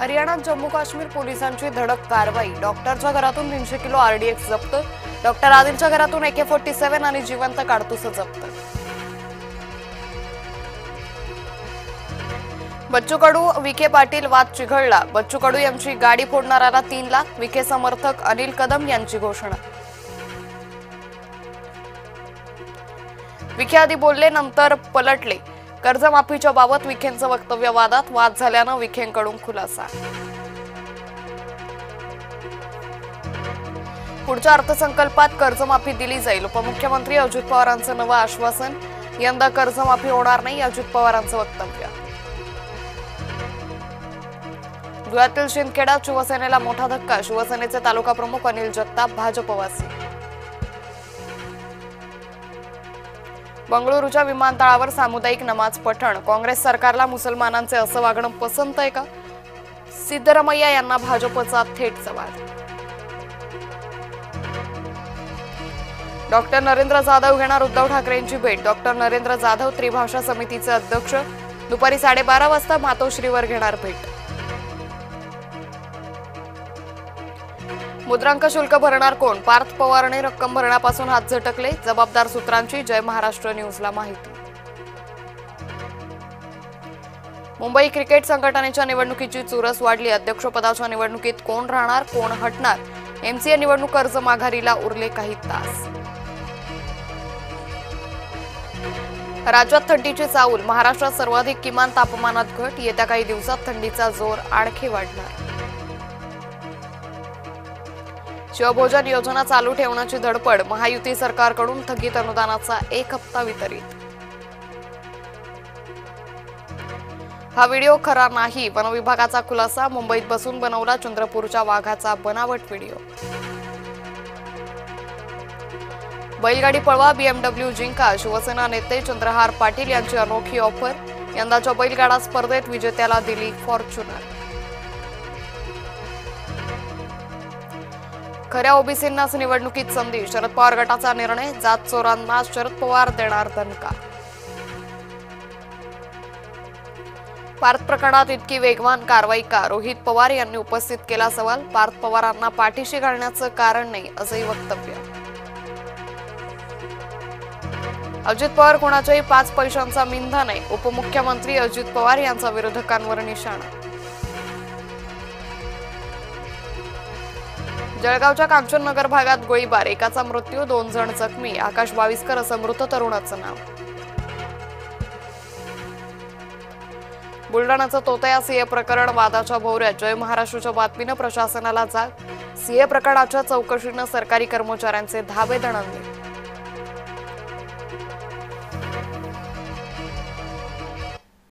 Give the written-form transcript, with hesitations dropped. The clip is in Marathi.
हरियाणात जम्मू काश्मीर पोलिसांची धडक कारवाई। डॉक्टरच्या घरातून 300 किलो आरडीएक्स जप्त। डॉक्टर आदिलच्या घरातून AK-47 आणि जिवंत काडतूस जप्त। बच्चू कडू विखे पाटील वाद चिघळला। बच्चू कडू यांची गाडी फोडणाऱ्याला 3 लाख। विखे समर्थक अनिल कदम यांची घोषणा। विखे आधी बोलले नंतर पलटले। कर्जमाफीच्या बाबत विखेंचं वक्तव्य वादात। वाद झाल्यानं विखेंकडून खुलासा। पुढच्या अर्थसंकल्पात कर्जमाफी दिली जाईल। उपमुख्यमंत्री अजित पवारांचं नवं आश्वासन। यंदा कर्जमाफी होणार नाही, अजित पवारांचं वक्तव्य। धुळ्यातील शिंदखेड्यात शिवसेनेला मोठा धक्का। शिवसेनेचे तालुका प्रमुख अनिल जगताप भाजपवासी। बंगळुरूच्या विमानतळावर सामुदायिक नमाज पठण। काँग्रेस सरकारला मुसलमानांचे असं वागणं पसंत आहे का? सिद्धरामय्या यांना भाजपचा थेट सवाल। डॉक्टर नरेंद्र जाधव घेणार उद्धव ठाकरेंची भेट। डॉक्टर नरेंद्र जाधव त्रिभाषा समितीचे अध्यक्ष दुपारी 12:30 वाजता मातोश्रीवर घेणार भेट। मुद्रांक शुल्क भरणार कोण? पार्थ पवारने रक्कम भरण्यापासून हात झटकले। जबाबदार सूत्रांची जय महाराष्ट्र न्यूजला माहिती। मुंबई क्रिकेट संघटनेच्या निवडणुकीची चुरस वाढली। अध्यक्षपदाच्या निवडणुकीत कोण राहणार, कोण हटणार? MCA निवडणूक अर्ज माघारीला उरले काही तास। राज्यात थंडीची चाहूल। महाराष्ट्रात सर्वाधिक किमान तापमानात घट। येत्या काही दिवसात थंडीचा जोर आणखी वाढणार। शिवभोजन योजना चालू ठेवण्याची धडपड। महायुती सरकारकडून थकीत अनुदानाचा 1 हप्ता वितरित। हा व्हिडिओ खरा नाही, वन विभागाचा खुलासा। मुंबईत बसून बनवला चंद्रपूरच्या वाघाचा बनावट व्हिडिओ। बैलगाडी पळवा, BMW जिंका। शिवसेना नेते चंद्रहार पाटील यांची अनोखी ऑफर। यंदाच्या बैलगाडा स्पर्धेत विजेत्याला दिली फॉर्च्युनर। खऱ्या ओबीसींनाच निवडणुकीत संधी। शरद पवार गटाचा निर्णय। जात चोरांना शरद पवार देणार दणका। पार्थ प्रकरणात इतकी वेगवान कारवाई का? रोहित पवार यांनी उपस्थित केला सवाल। पार्थ पवारांना पाठीशी घालण्याचं कारण नाही, असंही वक्तव्य। अजित पवार कोणाच्याही 5 पैशांचा मिंधा नाही। उपमुख्यमंत्री अजित पवार यांचा विरोधकांवर निशाणा। जळगावच्या कांचननगर भागात गोळीबार। एकाचा मृत्यू, 2 जण जखमी। आकाश बाविस्कर असं मृत तरुणाचं नाव। बुलढाण्याचं तोतया सीए प्रकरण वादाच्या भोवऱ्यात। जय महाराष्ट्राच्या बातमीनं प्रशासनाला जाग। सीए प्रकरणाच्या चौकशीनं सरकारी कर्मचाऱ्यांचे धाबे दणाणले।